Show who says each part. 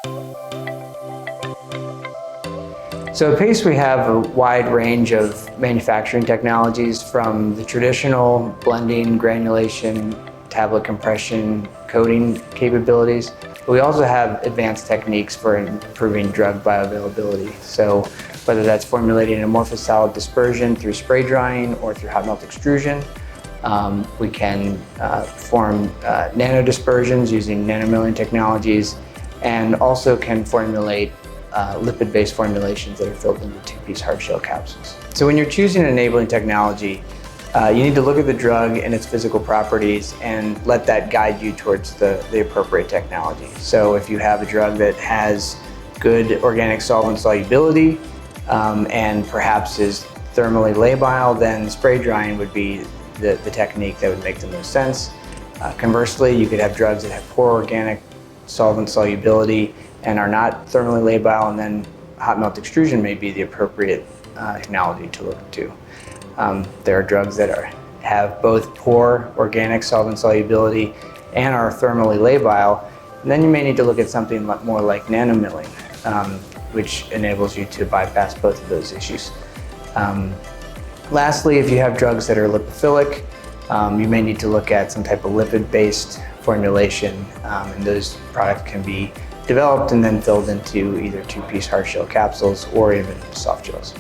Speaker 1: So at Pace we have a wide range of manufacturing technologies, from the traditional blending, granulation, tablet compression, coating capabilities. But we also have advanced techniques for improving drug bioavailability. So whether that's formulating an amorphous solid dispersion through spray drying or through hot melt extrusion, we can form nano dispersions using nanomilling technologies, and also can formulate lipid-based formulations that are filled into two-piece hard shell capsules. So when you're choosing an enabling technology, you need to look at the drug and its physical properties and let that guide you towards the appropriate technology. So if you have a drug that has good organic solvent solubility and perhaps is thermally labile, then spray drying would be the technique that would make the most sense. Conversely, you could have drugs that have poor organic solvent solubility and are not thermally labile, and then hot melt extrusion may be the appropriate technology to look to. There are drugs that have both poor organic solvent solubility and are thermally labile, and then you may need to look at something more like nanomilling, which enables you to bypass both of those issues. Lastly, if you have drugs that are lipophilic, you may need to look at some type of lipid-based formulation, and those products can be developed and then filled into either two-piece hard shell capsules or even soft gels.